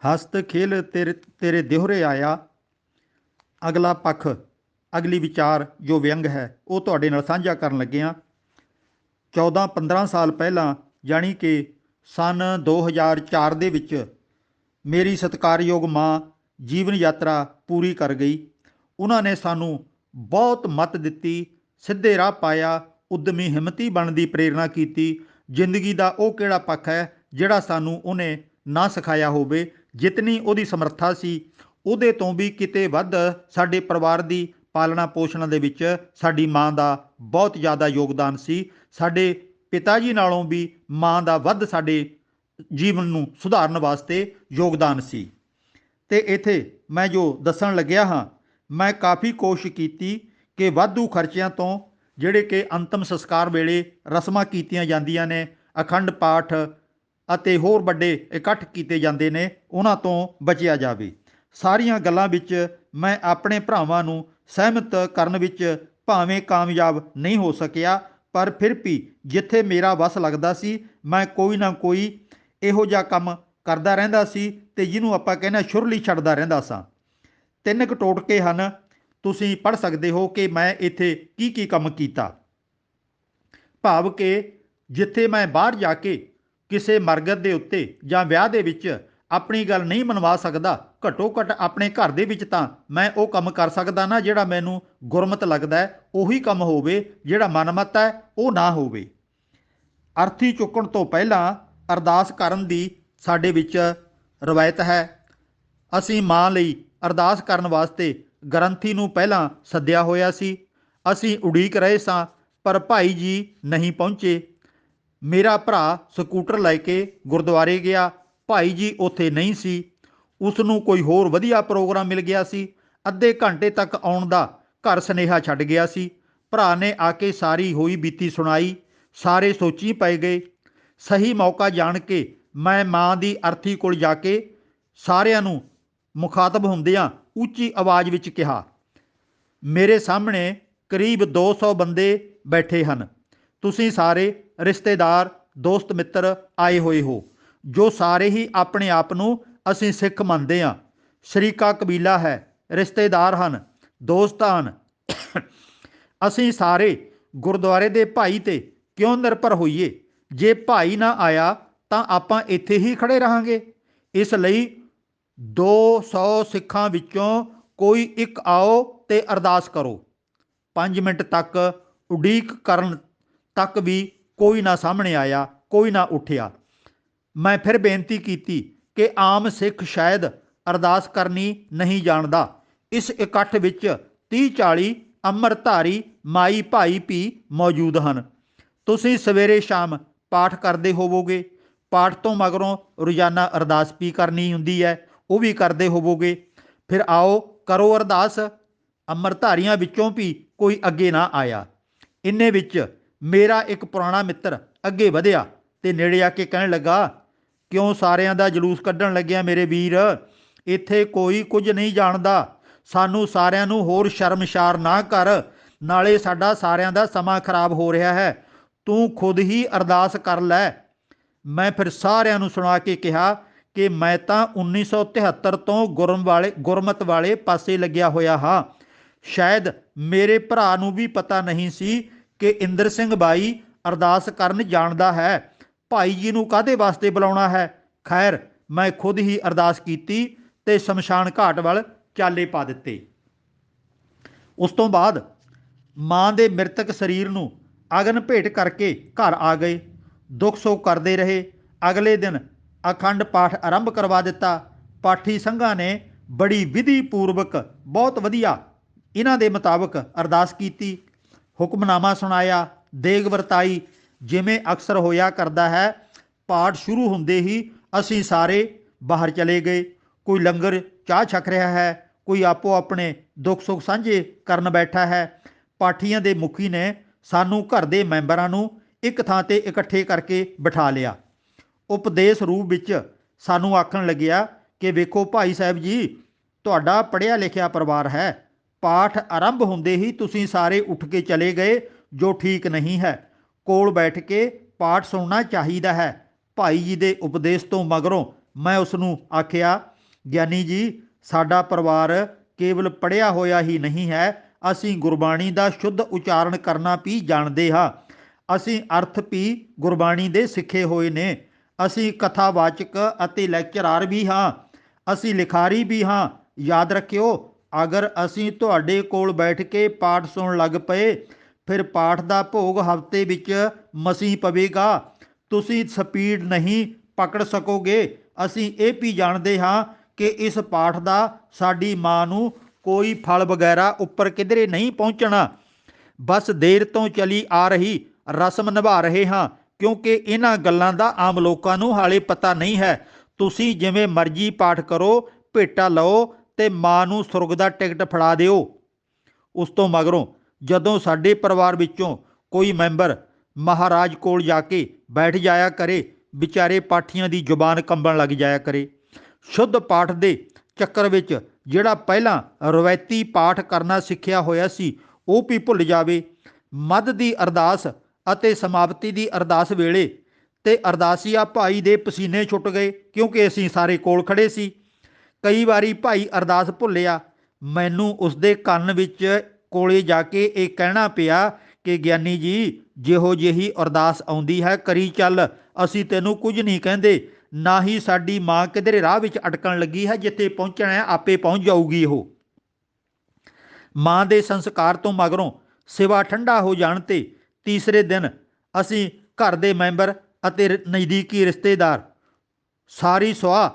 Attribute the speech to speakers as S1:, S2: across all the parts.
S1: ਹਸਤ ਖੇਲ ਤੇਰੇ ਤੇਰੇ ਦਿਹੁਰੇ ਆਇਆ। ਅਗਲਾ ਪੱਖ, ਅਗਲੀ ਵਿਚਾਰ ਜੋ ਵਿਅੰਗ ਹੈ ਉਹ ਤੁਹਾਡੇ ਨਾਲ ਸਾਂਝਾ ਕਰਨ ਲੱਗੇ ਹਾਂ। 14-15 ਸਾਲ ਪਹਿਲਾਂ ਜਾਣੀ ਕਿ ਸਨ 2004 ਦੇ ਵਿੱਚ ਮੇਰੀ ਸਤਿਕਾਰਯੋਗ ਮਾਂ ਜੀਵਨ ਯਾਤਰਾ ਪੂਰੀ ਕਰ ਗਈ। ਉਹਨਾਂ ਨੇ ਸਾਨੂੰ ਬਹੁਤ ਮੱਤ ਦਿੱਤੀ, ਸਿੱਧੇ ਰਾਹ ਪਾਇਆ, ਉਦਮੀ ਹਿੰਮਤੀ ਬਣਨ ਦੀ ਪ੍ਰੇਰਨਾ ਕੀਤੀ। ਜ਼ਿੰਦਗੀ ਦਾ ਉਹ ਕਿਹੜਾ ਪੱਖ ਹੈ ਜਿਹੜਾ ਸਾਨੂੰ ਉਹਨੇ ਨਾ ਸਿਖਾਇਆ ਹੋਵੇ। ਜਿਤਨੀ ਉਹਦੀ ਸਮਰੱਥਾ ਸੀ ਉਹਦੇ ਤੋਂ ਵੀ ਕਿਤੇ ਵੱਧ ਸਾਡੇ ਪਰਿਵਾਰ ਦੀ ਪਾਲਣਾ ਪੋਸ਼ਣ ਦੇ ਵਿੱਚ ਸਾਡੀ ਮਾਂ ਦਾ ਬਹੁਤ ਜ਼ਿਆਦਾ ਯੋਗਦਾਨ ਸੀ। ਸਾਡੇ ਪਿਤਾ ਜੀ ਨਾਲੋਂ ਵੀ ਮਾਂ ਦਾ ਵੱਧ ਸਾਡੇ ਜੀਵਨ ਨੂੰ ਸੁਧਾਰਨ ਵਾਸਤੇ ਯੋਗਦਾਨ ਸੀ। ਅਤੇ ਇੱਥੇ ਮੈਂ ਜੋ ਦੱਸਣ ਲੱਗਿਆ ਹਾਂ, ਮੈਂ ਕਾਫੀ ਕੋਸ਼ਿਸ਼ ਕੀਤੀ ਕਿ ਵਾਧੂ ਖਰਚਿਆਂ ਤੋਂ, ਜਿਹੜੇ ਕਿ ਅੰਤਮ ਸੰਸਕਾਰ ਵੇਲੇ ਰਸਮਾਂ ਕੀਤੀਆਂ ਜਾਂਦੀਆਂ ਨੇ, ਅਖੰਡ ਪਾਠ ਅਤੇ ਹੋਰ ਵੱਡੇ ਇਕੱਠ ਕੀਤੇ ਜਾਂਦੇ ਨੇ, ਉਹਨਾਂ ਤੋਂ ਬਚਿਆ ਜਾਵੇ। ਸਾਰੀਆਂ ਗੱਲਾਂ ਵਿੱਚ ਮੈਂ ਆਪਣੇ ਭਰਾਵਾਂ ਨੂੰ ਸਹਿਮਤ ਕਰਨ ਵਿੱਚ ਭਾਵੇਂ ਕਾਮਯਾਬ ਨਹੀਂ ਹੋ ਸਕਿਆ, ਪਰ ਫਿਰ ਵੀ ਜਿੱਥੇ ਮੇਰਾ ਵਸ ਲੱਗਦਾ ਸੀ ਮੈਂ ਕੋਈ ਨਾ ਕੋਈ ਇਹੋ ਜਿਹਾ ਕੰਮ ਕਰਦਾ ਰਹਿੰਦਾ ਸੀ ਅਤੇ ਜਿਹਨੂੰ ਆਪਾਂ ਕਹਿੰਦੇ ਸ਼ੁਰਲੀ ਛੱਡਦਾ ਰਹਿੰਦਾ ਸਾਂ। 3 ਕੁ ਟੋਟਕੇ ਹਨ, ਤੁਸੀਂ ਪੜ੍ਹ ਸਕਦੇ ਹੋ ਕਿ ਮੈਂ ਇੱਥੇ ਕੀ ਕੀ ਕੰਮ ਕੀਤਾ। ਭਾਵ ਕਿ ਜਿੱਥੇ ਮੈਂ ਬਾਹਰ ਜਾ ਕੇ ਕਿਸੇ ਮਰਗਤ ਦੇ ਉੱਤੇ ਜਾਂ ਵਿਆਹ ਦੇ ਵਿੱਚ ਆਪਣੀ ਗੱਲ ਨਹੀਂ ਮਨਵਾ ਸਕਦਾ, ਘੱਟੋ ਘੱਟ ਆਪਣੇ ਘਰ ਦੇ ਵਿੱਚ ਤਾਂ ਮੈਂ ਉਹ ਕੰਮ ਕਰ ਸਕਦਾ ਨਾ ਜਿਹੜਾ ਮੈਨੂੰ ਗੁਰਮਤ ਲੱਗਦਾ ਹੈ। ਉਹੀ ਕੰਮ ਹੋਵੇ, ਜਿਹੜਾ ਮਨਮਤ ਹੈ ਉਹ ਨਾ ਹੋਵੇ। ਅਰਥੀ ਚੁੱਕਣ ਤੋਂ ਪਹਿਲਾਂ ਅਰਦਾਸ ਕਰਨ ਦੀ ਸਾਡੇ ਵਿੱਚ ਰਵਾਇਤ ਹੈ। ਅਸੀਂ ਮਾਂ ਲਈ ਅਰਦਾਸ ਕਰਨ ਵਾਸਤੇ ਗ੍ਰੰਥੀ ਨੂੰ ਪਹਿਲਾਂ ਸੱਦਿਆ ਹੋਇਆ ਸੀ। ਅਸੀਂ ਉਡੀਕ ਰਹੇ ਸਾਂ, ਪਰ ਭਾਈ ਜੀ ਨਹੀਂ ਪਹੁੰਚੇ। ਮੇਰਾ ਭਰਾ ਸਕੂਟਰ ਲੈ ਕੇ ਗੁਰਦੁਆਰੇ ਗਿਆ, ਭਾਈ ਜੀ ਉੱਥੇ ਨਹੀਂ ਸੀ। ਉਸ ਨੂੰ ਕੋਈ ਹੋਰ ਵਧੀਆ ਪ੍ਰੋਗਰਾਮ ਮਿਲ ਗਿਆ ਸੀ। ਅੱਧੇ ਘੰਟੇ ਤੱਕ ਆਉਣ ਦਾ ਘਰ ਸੁਨੇਹਾ ਛੱਡ ਗਿਆ ਸੀ। ਭਰਾ ਨੇ ਆ ਕੇ ਸਾਰੀ ਹੋਈ ਬੀਤੀ ਸੁਣਾਈ। ਸਾਰੇ ਸੋਚੀ ਪੈ ਗਏ। ਸਹੀ ਮੌਕਾ ਜਾਣ ਕੇ ਮੈਂ ਮਾਂ ਦੀ ਅਰਥੀ ਕੋਲ ਜਾ ਕੇ ਸਾਰਿਆਂ ਨੂੰ ਮੁਖਾਤਬ ਹੁੰਦਿਆਂ ਉੱਚੀ ਆਵਾਜ਼ ਵਿੱਚ ਕਿਹਾ, ਮੇਰੇ ਸਾਹਮਣੇ ਕਰੀਬ 200 ਬੰਦੇ ਬੈਠੇ ਹਨ। ਤੁਸੀਂ ਸਾਰੇ ਰਿਸ਼ਤੇਦਾਰ, ਦੋਸਤ ਮਿੱਤਰ ਆਏ ਹੋਏ ਹੋ, ਜੋ ਸਾਰੇ ਹੀ ਆਪਣੇ ਆਪ ਨੂੰ ਅਸੀਂ ਸਿੱਖ ਮੰਨਦੇ ਹਾਂ। ਸ਼ਰੀਕਾ ਕਬੀਲਾ ਹੈ, ਰਿਸ਼ਤੇਦਾਰ ਹਨ, ਦੋਸਤ ਹਨ। ਅਸੀਂ ਸਾਰੇ ਗੁਰਦੁਆਰੇ ਦੇ ਭਾਈ ਤੇ ਕਿਉਂ ਨਿਰਭਰ ਹੋਈਏ? ਜੇ ਭਾਈ ਨਾ ਆਇਆ ਤਾਂ ਆਪਾਂ ਇੱਥੇ ਹੀ ਖੜੇ ਰਹਾਂਗੇ। ਇਸ ਲਈ 200 ਸਿੱਖਾਂ ਵਿੱਚੋਂ ਕੋਈ ਇੱਕ ਆਓ ਤੇ ਅਰਦਾਸ ਕਰੋ। 5 ਮਿੰਟ ਤੱਕ ਉਡੀਕ ਕਰਨ ਤੱਕ ਵੀ ਕੋਈ ਨਾ ਸਾਹਮਣੇ ਆਇਆ, ਕੋਈ ਨਾ ਉੱਠਿਆ। ਮੈਂ ਫਿਰ ਬੇਨਤੀ ਕੀਤੀ ਕਿ ਆਮ ਸਿੱਖ ਸ਼ਾਇਦ ਅਰਦਾਸ ਕਰਨੀ ਨਹੀਂ ਜਾਣਦਾ। ਇਸ ਇਕੱਠ ਵਿੱਚ 30-40 ਅੰਮ੍ਰਿਤਧਾਰੀ ਮਾਈ ਭਾਈ ਵੀ ਮੌਜੂਦ ਹਨ। ਤੁਸੀਂ ਸਵੇਰੇ ਸ਼ਾਮ ਪਾਠ ਕਰਦੇ ਹੋਵੋਗੇ। ਪਾਠ ਤੋਂ ਮਗਰੋਂ ਰੋਜ਼ਾਨਾ ਅਰਦਾਸ ਵੀ ਕਰਨੀ ਹੁੰਦੀ ਹੈ, ਉਹ ਵੀ ਕਰਦੇ ਹੋਵੋਗੇ। ਫਿਰ ਆਓ ਕਰੋ ਅਰਦਾਸ। ਅੰਮ੍ਰਿਤਧਾਰੀਆਂ ਵਿੱਚੋਂ ਵੀ ਕੋਈ ਅੱਗੇ ਨਾ ਆਇਆ। ਇੰਨੇ ਵਿੱਚ ਮੇਰਾ ਇੱਕ ਪੁਰਾਣਾ ਮਿੱਤਰ ਅੱਗੇ ਵਧਿਆ ਤੇ ਨੇੜੇ ਆ ਕੇ ਕਹਿਣ ਲੱਗਾ, ਕਿਉਂ ਸਾਰਿਆਂ ਦਾ ਜਲੂਸ ਕੱਢਣ ਲੱਗਿਆ ਮੇਰੇ ਵੀਰ? ਇੱਥੇ ਕੋਈ ਕੁਝ ਨਹੀਂ ਜਾਣਦਾ। ਸਾਨੂੰ ਸਾਰਿਆਂ ਨੂੰ ਹੋਰ ਸ਼ਰਮਸ਼ਾਰ ਨਾ ਕਰ, ਨਾਲੇ ਸਾਡਾ ਸਾਰਿਆਂ ਦਾ ਸਮਾਂ ਖਰਾਬ ਹੋ ਰਿਹਾ ਹੈ। ਤੂੰ ਖੁਦ ਹੀ ਅਰਦਾਸ ਕਰ ਲੈ। ਮੈਂ ਫਿਰ ਸਾਰਿਆਂ ਨੂੰ ਸੁਣਾ ਕੇ ਕਿਹਾ ਕਿ ਮੈਂ ਤਾਂ 1973 ਤੋਂ ਗੁਰਮਤ ਵਾਲੇ ਪਾਸੇ ਲੱਗਿਆ ਹੋਇਆ ਹਾਂ। ਸ਼ਾਇਦ ਮੇਰੇ ਭਰਾ ਨੂੰ ਵੀ ਪਤਾ ਨਹੀਂ ਸੀ ਕਿ ਇੰਦਰ ਸਿੰਘ ਬਾਈ ਅਰਦਾਸ ਕਰਨ ਜਾਣਦਾ ਹੈ। ਭਾਈ ਜੀ ਨੂੰ ਕਾਹਦੇ ਵਾਸਤੇ ਬੁਲਾਉਣਾ ਹੈ? ਖੈਰ, ਮੈਂ ਖੁਦ ਹੀ ਅਰਦਾਸ ਕੀਤੀ ਤੇ ਸ਼ਮਸ਼ਾਨ ਘਾਟ ਵੱਲ ਚਾਲੇ ਪਾ ਦਿੱਤੇ। ਉਸ ਤੋਂ ਬਾਅਦ ਮਾਂ ਦੇ ਮ੍ਰਿਤਕ ਸਰੀਰ ਨੂੰ ਅਗਨ ਭੇਟ ਕਰਕੇ ਘਰ ਆ ਗਏ। ਦੁੱਖ ਸੁੱਖ ਕਰਦੇ ਰਹੇ। ਅਗਲੇ ਦਿਨ ਅਖੰਡ ਪਾਠ ਆਰੰਭ ਕਰਵਾ ਦਿੱਤਾ। ਪਾਠੀ ਸੰਘਾਂ ਨੇ ਬੜੀ ਵਿਧੀ ਪੂਰਵਕ ਬਹੁਤ ਵਧੀਆ ਇਹਨਾਂ ਦੇ ਮੁਤਾਬਕ ਅਰਦਾਸ ਕੀਤੀ, ਹੁਕਮਨਾਮਾ ਸੁਣਾਇਆ, ਦੇਗ ਵਰਤਾਈ। ਜਿਵੇਂ ਅਕਸਰ ਹੋਇਆ ਕਰਦਾ ਹੈ, ਪਾਠ ਸ਼ੁਰੂ ਹੁੰਦੇ ਹੀ ਅਸੀਂ ਸਾਰੇ ਬਾਹਰ ਚਲੇ ਗਏ। ਕੋਈ ਲੰਗਰ ਚਾਹ ਛਕ ਰਿਹਾ ਹੈ, ਕੋਈ ਆਪੋ ਆਪਣੇ ਦੁੱਖ ਸੁੱਖ ਸਾਂਝੇ ਕਰਨ ਬੈਠਾ ਹੈ। ਪਾਠੀਆਂ ਦੇ ਮੁਖੀ ਨੇ ਸਾਨੂੰ ਘਰ ਦੇ ਮੈਂਬਰਾਂ ਨੂੰ ਇੱਕ ਥਾਂ ਤੇ ਇਕੱਠੇ ਕਰਕੇ ਬਿਠਾ ਲਿਆ। ਉਪਦੇਸ਼ ਰੂਪ ਵਿੱਚ ਸਾਨੂੰ ਆਖਣ ਲੱਗਿਆ ਕਿ ਵੇਖੋ ਭਾਈ ਸਾਹਿਬ ਜੀ, ਤੁਹਾਡਾ ਪੜ੍ਹਿਆ ਲਿਖਿਆ ਪਰਿਵਾਰ ਹੈ। ਪਾਠ ਆਰੰਭ ਹੁੰਦੇ ਹੀ ਤੁਸੀਂ ਸਾਰੇ ਉੱਠ ਕੇ ਚਲੇ ਗਏ, ਜੋ ਠੀਕ ਨਹੀਂ ਹੈ। ਕੋਲ ਬੈਠ ਕੇ ਪਾਠ ਸੁਣਨਾ ਚਾਹੀਦਾ ਹੈ। ਭਾਈ ਜੀ ਦੇ ਉਪਦੇਸ਼ ਤੋਂ ਮਗਰੋਂ ਮੈਂ ਉਸ ਨੂੰ ਆਖਿਆ ਗਿਆਨੀ ਜੀ, ਸਾਡਾ ਪਰਿਵਾਰ ਕੇਵਲ ਪੜ੍ਹਿਆ ਹੋਇਆ ਹੀ ਨਹੀਂ ਹੈ, ਅਸੀਂ ਗੁਰਬਾਣੀ ਦਾ ਸ਼ੁੱਧ ਉਚਾਰਨ ਕਰਨਾ ਵੀ ਜਾਣਦੇ ਹਾਂ। ਅਸੀਂ ਅਰਥ ਵੀ ਗੁਰਬਾਣੀ ਦੇ ਸਿੱਖੇ ਹੋਏ ਨੇ। ਅਸੀਂ ਕਥਾਵਾਚਕ ਅਤੇ ਲੈਕਚਰਾਰ ਵੀ ਹਾਂ। ਅਸੀਂ ਲਿਖਾਰੀ ਵੀ ਹਾਂ। ਯਾਦ ਰੱਖਿਓ, ਅਗਰ ਅਸੀਂ ਤੁਹਾਡੇ ਕੋਲ ਬੈਠ ਕੇ ਪਾਠ ਸੁਣਨ ਲੱਗ ਪਏ, ਫਿਰ ਪਾਠ ਦਾ ਭੋਗ ਹਫ਼ਤੇ ਵਿੱਚ ਮਸੀਂ ਪਵੇਗਾ। ਤੁਸੀਂ ਸਪੀਡ ਨਹੀਂ ਪਕੜ ਸਕੋਗੇ। ਅਸੀਂ ਇਹ ਵੀ ਜਾਣਦੇ ਹਾਂ ਕਿ ਇਸ ਪਾਠ ਦਾ ਸਾਡੀ ਮਾਂ ਨੂੰ ਕੋਈ ਫਲ ਵਗੈਰਾ ਉੱਪਰ ਕਿਧਰੇ ਨਹੀਂ ਪਹੁੰਚਣਾ। ਬਸ ਦੇਰ ਤੋਂ ਚਲੀ ਆ ਰਹੀ ਰਸਮ ਨਿਭਾ ਰਹੇ ਹਾਂ, ਕਿਉਂਕਿ ਇਹਨਾਂ ਗੱਲਾਂ ਦਾ ਆਮ ਲੋਕਾਂ ਨੂੰ ਹਾਲੇ ਪਤਾ ਨਹੀਂ ਹੈ। ਤੁਸੀਂ ਜਿਵੇਂ ਮਰਜ਼ੀ ਪਾਠ ਕਰੋ, ਭੇਟਾ ਲਓ ਤੇ ਮਾਂ ਨੂੰ ਸੁਰਗ ਦਾ ਟਿਕਟ ਫੜਾ ਦਿਓ। ਉਸ ਤੋਂ ਮਗਰੋਂ ਜਦੋਂ ਸਾਡੇ ਪਰਿਵਾਰ ਵਿੱਚੋਂ ਕੋਈ ਮੈਂਬਰ ਮਹਾਰਾਜ ਕੋਲ ਜਾ ਕੇ ਬੈਠ ਜਾਇਆ ਕਰੇ, ਵਿਚਾਰੇ ਪਾਠੀਆਂ ਦੀ ਜ਼ੁਬਾਨ ਕੰਬਣ ਲੱਗ ਜਾਇਆ ਕਰੇ। ਸ਼ੁੱਧ ਪਾਠ ਦੇ ਚੱਕਰ ਵਿੱਚ ਜਿਹੜਾ ਪਹਿਲਾਂ ਰਵਾਇਤੀ ਪਾਠ ਕਰਨਾ ਸਿੱਖਿਆ ਹੋਇਆ ਸੀ, ਉਹ ਵੀ ਭੁੱਲ ਜਾਵੇ। ਮੱਧ ਦੀ ਅਰਦਾਸ ਅਤੇ ਸਮਾਪਤੀ ਦੀ ਅਰਦਾਸ ਵੇਲੇ ਤੇ ਅਰਦਾਸੀਆ ਭਾਈ ਦੇ ਪਸੀਨੇ ਛੁੱਟ ਗਏ, ਕਿਉਂਕਿ ਅਸੀਂ ਸਾਰੇ ਕੋਲ ਖੜੇ ਸੀ। ਕਈ ਵਾਰੀ ਭਾਈ ਅਰਦਾਸ ਭੁੱਲਿਆ। ਮੈਨੂੰ ਉਸਦੇ ਕੰਨ ਵਿੱਚ ਕੋਲੇ ਜਾ ਕੇ ਇਹ ਕਹਿਣਾ ਪਿਆ ਕਿ ਗਿਆਨੀ ਜੀ, ਜਿਹੋ ਜਿਹੀ ਅਰਦਾਸ ਆਉਂਦੀ ਹੈ ਕਰੀ ਚੱਲ, ਅਸੀਂ ਤੈਨੂੰ ਕੁਝ ਨਹੀਂ ਕਹਿੰਦੇ। ਨਾ ਹੀ ਸਾਡੀ ਮਾਂ ਕਿਧਰੇ ਰਾਹ ਵਿੱਚ ਅਟਕਣ ਲੱਗੀ ਹੈ, ਜਿੱਥੇ ਪਹੁੰਚਣਾ ਹੈ ਆਪੇ ਪਹੁੰਚ ਜਾਊਗੀ ਉਹ। ਮਾਂ ਦੇ ਸੰਸਕਾਰ ਤੋਂ ਮਗਰੋਂ ਸਿਵਾ ਠੰਡਾ ਹੋ ਜਾਣ ਤੇ ਤੀਸਰੇ ਦਿਨ ਅਸੀਂ ਘਰ ਦੇ ਮੈਂਬਰ ਅਤੇ ਨਜ਼ਦੀਕੀ ਰਿਸ਼ਤੇਦਾਰ ਸਾਰੀ ਸੁਆਹ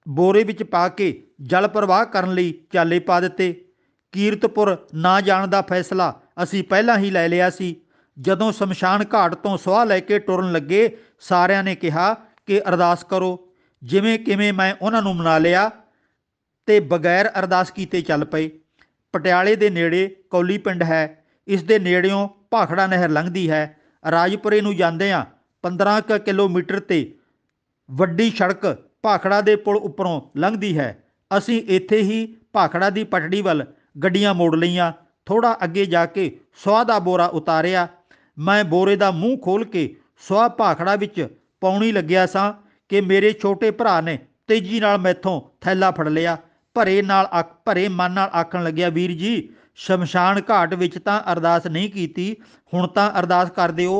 S1: ਬੋਰੇ ਵਿੱਚ ਪਾ ਕੇ ਜਲ ਪ੍ਰਵਾਹ ਕਰਨ ਲਈ ਚਾਲੇ ਪਾ ਦਿੱਤੇ। ਕੀਰਤਪੁਰ ਨਾ ਜਾਣ ਦਾ ਫੈਸਲਾ ਅਸੀਂ ਪਹਿਲਾਂ ਹੀ ਲੈ ਲਿਆ ਸੀ। ਜਦੋਂ ਸ਼ਮਸ਼ਾਨ ਘਾਟ ਤੋਂ ਸੁਆਹ ਲੈ ਕੇ ਟੁਰਨ ਲੱਗੇ, ਸਾਰਿਆਂ ਨੇ ਕਿਹਾ ਕਿ ਅਰਦਾਸ ਕਰੋ। ਜਿਵੇਂ ਕਿਵੇਂ ਮੈਂ ਉਹਨਾਂ ਨੂੰ ਮਨਾ ਲਿਆ ਤੇ ਬਗੈਰ ਅਰਦਾਸ ਕੀਤੇ ਚੱਲ ਪਏ। ਪਟਿਆਲੇ ਦੇ ਨੇੜੇ ਕੌਲੀ ਪਿੰਡ ਹੈ। ਇਸ ਦੇ ਨੇੜਿਓਂ ਭਾਖੜਾ ਨਹਿਰ ਲੰਘਦੀ ਹੈ। ਰਾਜਪੁਰੇ ਨੂੰ ਜਾਂਦਿਆਂ 15 ਕਿਲੋਮੀਟਰ ਤੇ ਵੱਡੀ ਸੜਕ ਭਾਖੜਾ ਦੇ ਪੁਲ ਉੱਪਰੋਂ ਲੰਘਦੀ ਹੈ। ਅਸੀਂ ਇੱਥੇ ਹੀ ਭਾਖੜਾ ਦੀ ਪਟੜੀ ਵੱਲ ਗੱਡੀਆਂ ਮੋੜ ਲਈਆਂ। ਥੋੜਾ ਅੱਗੇ ਜਾ ਕੇ ਸੁਆਹ ਦਾ ਬੋਰਾ ਉਤਾਰਿਆ। ਮੈਂ ਬੋਰੇ ਦਾ ਮੂੰਹ ਖੋਲ ਕੇ ਸੁਆਹ ਭਾਖੜਾ ਵਿੱਚ ਪਾਉਣੀ ਲੱਗਿਆ ਸਾਂ ਕਿ ਮੇਰੇ ਛੋਟੇ ਭਰਾ ਨੇ ਤੇਜ਼ੀ ਨਾਲ ਮੈਥੋਂ ਥੈਲਾ ਫੜ ਲਿਆ। ਭਰੇ ਮਨ ਨਾਲ ਆਖਣ ਲੱਗਿਆ, ਵੀਰ ਜੀ, ਸ਼ਮਸ਼ਾਨ ਘਾਟ ਵਿੱਚ ਤਾਂ ਅਰਦਾਸ ਨਹੀਂ ਕੀਤੀ, ਹੁਣ ਤਾਂ ਅਰਦਾਸ ਕਰ ਦਿਓ।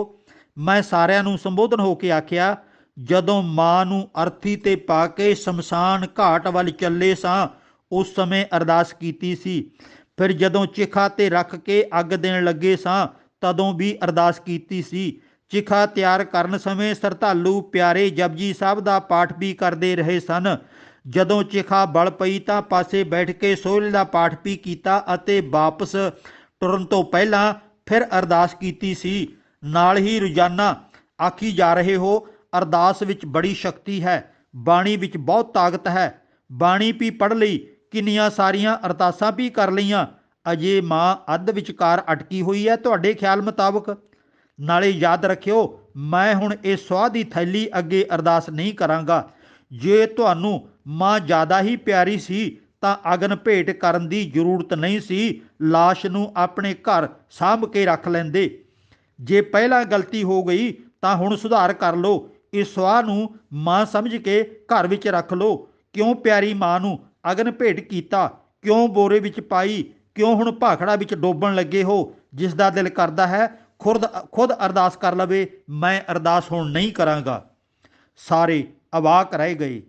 S1: ਮੈਂ ਸਾਰਿਆਂ ਨੂੰ ਸੰਬੋਧਨ ਹੋ ਕੇ ਆਖਿਆ, ਜਦੋਂ ਮਾਂ ਨੂੰ ਅਰਥੀ ਤੇ ਪਾ ਕੇ ਸ਼ਮਸ਼ਾਨ ਘਾਟ ਵੱਲ ਚੱਲੇ ਸਾਂ, ਉਸ ਸਮੇਂ ਅਰਦਾਸ ਕੀਤੀ ਸੀ। ਫਿਰ ਜਦੋਂ ਚਿਖਾ ਤੇ ਰੱਖ ਕੇ ਅੱਗ ਦੇਣ ਲੱਗੇ ਸਾਂ, ਤਦੋਂ ਵੀ ਅਰਦਾਸ ਕੀਤੀ ਸੀ। ਚਿਖਾ ਤਿਆਰ ਕਰਨ ਸਮੇਂ ਸ਼ਰਧਾਲੂ ਪਿਆਰੇ ਜਪਜੀ ਸਾਹਿਬ ਦਾ ਪਾਠ ਵੀ ਕਰਦੇ ਰਹੇ ਸਨ। ਜਦੋਂ ਚਿਖਾ ਬਲ ਪਈ ਤਾਂ ਪਾਸੇ ਬੈਠ ਕੇ ਸੋਹਲੇ ਦਾ ਪਾਠ ਵੀ ਕੀਤਾ ਅਤੇ ਵਾਪਸ ਤੁਰਨ ਤੋਂ ਪਹਿਲਾਂ ਫਿਰ ਅਰਦਾਸ ਕੀਤੀ ਸੀ। ਨਾਲ ਹੀ ਰੋਜ਼ਾਨਾ ਆਖੀ ਜਾ ਰਹੇ ਹੋ, ਅਰਦਾਸ ਵਿੱਚ ਬੜੀ ਸ਼ਕਤੀ ਹੈ, ਬਾਣੀ ਵਿੱਚ ਬਹੁਤ ਤਾਕਤ ਹੈ। ਬਾਣੀ ਵੀ ਪੜ੍ਹ ਲਈ, ਕਿੰਨੀਆਂ ਸਾਰੀਆਂ ਅਰਦਾਸਾਂ ਵੀ ਕਰ ਲਈਆਂ, ਅਜੇ ਮਾਂ ਅੱਧ ਵਿਚਕਾਰ ਅਟਕੀ ਹੋਈ ਹੈ ਤੁਹਾਡੇ ਖਿਆਲ ਮੁਤਾਬਕ। ਨਾਲੇ ਯਾਦ ਰੱਖਿਓ, ਮੈਂ ਹੁਣ ਇਹ ਸੁਆਹ ਦੀ ਥੈਲੀ ਅੱਗੇ ਅਰਦਾਸ ਨਹੀਂ ਕਰਾਂਗਾ। ਜੇ ਤੁਹਾਨੂੰ ਮਾਂ ਜ਼ਿਆਦਾ ਹੀ ਪਿਆਰੀ ਸੀ ਤਾਂ ਅਗਨ ਭੇਟ ਕਰਨ ਦੀ ਜ਼ਰੂਰਤ ਨਹੀਂ ਸੀ, ਲਾਸ਼ ਨੂੰ ਆਪਣੇ ਘਰ ਸਾਂਭ ਕੇ ਰੱਖ ਲੈਂਦੇ। ਜੇ ਪਹਿਲਾਂ ਗਲਤੀ ਹੋ ਗਈ ਤਾਂ ਹੁਣ ਸੁਧਾਰ ਕਰ ਲਓ। ਇਸ ਸੁਆਹ ਨੂੰ ਮਾਂ ਸਮਝ ਕੇ ਘਰ ਵਿੱਚ ਰੱਖ ਲਓ। ਕਿਉਂ ਪਿਆਰੀ ਮਾਂ ਨੂੰ ਅਗਨ ਭੇਟ ਕੀਤਾ? ਕਿਉਂ ਬੋਰੇ ਵਿੱਚ ਪਾਈ? ਕਿਉਂ ਹੁਣ ਭਾਖੜਾ ਵਿੱਚ ਡੋਬਣ ਲੱਗੇ ਹੋ? ਜਿਸ ਦਾ ਦਿਲ ਕਰਦਾ ਹੈ ਖੁਦ ਅਰਦਾਸ ਕਰ ਲਵੇ, ਮੈਂ ਅਰਦਾਸ ਹੁਣ ਨਹੀਂ ਕਰਾਂਗਾ। ਸਾਰੇ ਅਵਾਕ ਰਹਿ ਗਏ।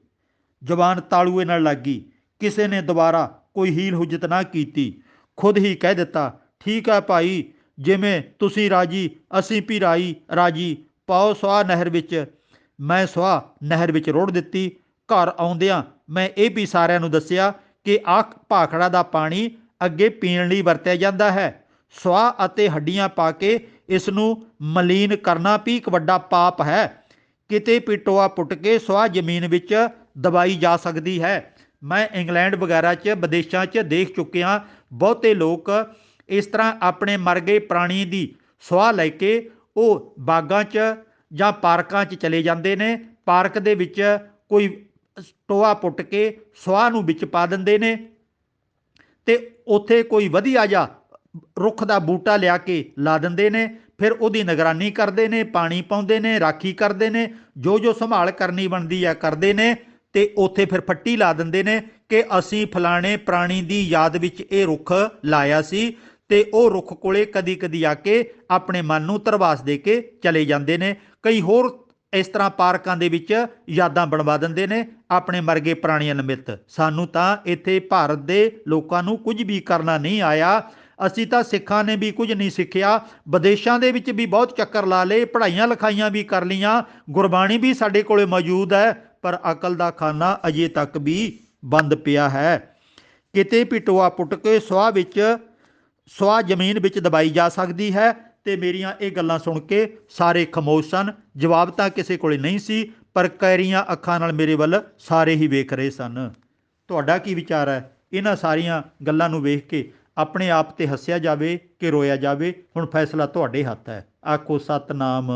S1: ਜ਼ਬਾਨ ਤਾਲੂਏ ਨਾਲ ਲੱਗੀ। ਕਿਸੇ ਨੇ ਦੁਬਾਰਾ ਕੋਈ ਹੀਲ ਹੁਜਤ ਨਾ ਕੀਤੀ। ਖੁਦ ਹੀ ਕਹਿ ਦਿੱਤਾ, ਠੀਕ ਹੈ ਭਾਈ, ਜਿਵੇਂ ਤੁਸੀਂ ਰਾਜੀ ਅਸੀਂ ਵੀ ਰਾਜੀ, ਪਾਓ ਸੁਆਹ ਨਹਿਰ ਵਿੱਚ। ਮੈਂ ਸੁਆਹ ਨਹਿਰ ਵਿੱਚ ਰੋੜ ਦਿੱਤੀ। ਘਰ ਆਉਂਦਿਆਂ ਮੈਂ ਇਹ ਵੀ ਸਾਰਿਆਂ ਨੂੰ ਦੱਸਿਆ ਕਿ ਆਹ ਭਾਖੜਾ ਦਾ ਪਾਣੀ ਅੱਗੇ ਪੀਣ ਲਈ ਵਰਤਿਆ ਜਾਂਦਾ ਹੈ। ਸੁਆਹ ਅਤੇ ਹੱਡੀਆਂ ਪਾ ਕੇ ਇਸ ਨੂੰ ਮਲੀਨ ਕਰਨਾ ਵੀ ਇੱਕ ਵੱਡਾ ਪਾਪ ਹੈ। ਕਿਤੇ ਵੀ ਟੋਆ ਪੁੱਟ ਕੇ ਸੁਆਹ ਜ਼ਮੀਨ ਵਿੱਚ ਦਬਾਈ ਜਾ ਸਕਦੀ ਹੈ। ਮੈਂ ਇੰਗਲੈਂਡ ਵਗੈਰਾ 'ਚ ਵਿਦੇਸ਼ਾਂ 'ਚ ਦੇਖ ਚੁੱਕਿਆ, ਬਹੁਤੇ ਲੋਕ ਇਸ ਤਰ੍ਹਾਂ ਆਪਣੇ ਮਰ ਗਏ ਪ੍ਰਾਣੀ ਦੀ ਸੁਆਹ ਲੈ ਕੇ ਉਹ ਬਾਗਾਂ 'ਚ ਜਾਂ ਪਾਰਕਾਂ 'ਚ ਚਲੇ ਜਾਂਦੇ ਨੇ। ਪਾਰਕ ਦੇ ਵਿੱਚ ਕੋਈ ਟੋਆ ਪੁੱਟ ਕੇ ਸੁਆਹ ਨੂੰ ਵਿੱਚ ਪਾ ਦਿੰਦੇ ਨੇ ਤੇ ਉੱਥੇ ਕੋਈ ਵਧੀਆ ਜਿਹਾ ਰੁੱਖ ਦਾ ਬੂਟਾ ਲਿਆ ਕੇ ਲਾ ਦਿੰਦੇ ਨੇ। ਫਿਰ ਉਹਦੀ ਨਿਗਰਾਨੀ ਕਰਦੇ ਨੇ, ਪਾਣੀ ਪਾਉਂਦੇ ਨੇ, ਰਾਖੀ ਕਰਦੇ ਨੇ, ਜੋ ਸੰਭਾਲ ਕਰਨੀ ਬਣਦੀ ਆ ਕਰਦੇ ਨੇ ਤੇ ਉੱਥੇ ਫਿਰ ਫੱਟੀ ਲਾ ਦਿੰਦੇ ਨੇ ਕਿ ਅਸੀਂ ਫਲਾਣੇ ਪ੍ਰਾਣੀ ਦੀ ਯਾਦ ਵਿੱਚ ਇਹ ਰੁੱਖ ਲਾਇਆ ਸੀ, ਤੇ ਉਹ ਰੁੱਖ ਕੋਲੇ ਕਦੀ ਕਦੀ ਆ ਕੇ ਆਪਣੇ ਮਨ ਨੂੰ ਧਰਵਾਸ ਦੇ ਕੇ ਚਲੇ ਜਾਂਦੇ ਨੇ। ਕਈ ਹੋਰ ਇਸ ਤਰ੍ਹਾਂ ਪਾਰਕਾਂ ਦੇ ਵਿੱਚ ਯਾਦਾਂ ਬਣਵਾ ਦਿੰਦੇ ਨੇ ਆਪਣੇ ਮਰਗੇ ਪ੍ਰਾਣੀਆਂ ਨਿਮਿਤ। ਸਾਨੂੰ ਤਾਂ ਇੱਥੇ ਭਾਰਤ ਦੇ ਲੋਕਾਂ ਨੂੰ ਕੁਝ ਵੀ ਕਰਨਾ ਨਹੀਂ ਆਇਆ। ਅਸੀਂ ਤਾਂ ਸਿੱਖਾਂ ਨੇ ਵੀ ਕੁਝ ਨਹੀਂ ਸਿੱਖਿਆ। ਵਿਦੇਸ਼ਾਂ ਦੇ ਵਿੱਚ ਵੀ ਬਹੁਤ ਚੱਕਰ ਲਾ ਲਏ, ਪੜ੍ਹਾਈਆਂ ਲਿਖਾਈਆਂ ਵੀ ਕਰ ਲਈਆਂ, ਗੁਰਬਾਣੀ ਵੀ ਸਾਡੇ ਕੋਲੇ ਮੌਜੂਦ ਹੈ, ਪਰ ਅਕਲ ਦਾ ਖਾਨਾ ਅਜੇ ਤੱਕ ਵੀ ਬੰਦ ਪਿਆ ਹੈ। ਕਿਤੇ ਵੀ ਟੋਆ ਪੁੱਟ ਕੇ ਸੁਆਹ ਜ਼ਮੀਨ ਵਿੱਚ ਦਬਾਈ ਜਾ ਸਕਦੀ ਹੈ। ਤੇ ਮੇਰੀਆਂ ਇਹ ਗੱਲਾਂ ਸੁਣ ਕੇ ਸਾਰੇ ਖਾਮੋਸ਼ ਸਨ। ਜਵਾਬ ਤਾਂ ਕਿਸੇ ਕੋਲੇ ਨਹੀਂ ਸੀ, ਪਰ ਕੈਰੀਆਂ ਅੱਖਾਂ ਨਾਲ ਮੇਰੇ ਵੱਲ ਸਾਰੇ ਹੀ ਵੇਖ ਰਹੇ ਸਨ। ਤੁਹਾਡਾ ਕੀ ਵਿਚਾਰ ਹੈ? ਇਹਨਾਂ ਸਾਰੀਆਂ ਗੱਲਾਂ ਨੂੰ ਵੇਖ ਕੇ ਆਪਣੇ ਆਪ ਤੇ ਹੱਸਿਆ ਜਾਵੇ ਕਿ ਰੋਇਆ ਜਾਵੇ? ਹੁਣ ਫੈਸਲਾ ਤੁਹਾਡੇ ਹੱਥ ਹੈ। ਆਖੋ ਸਤਿਨਾਮ।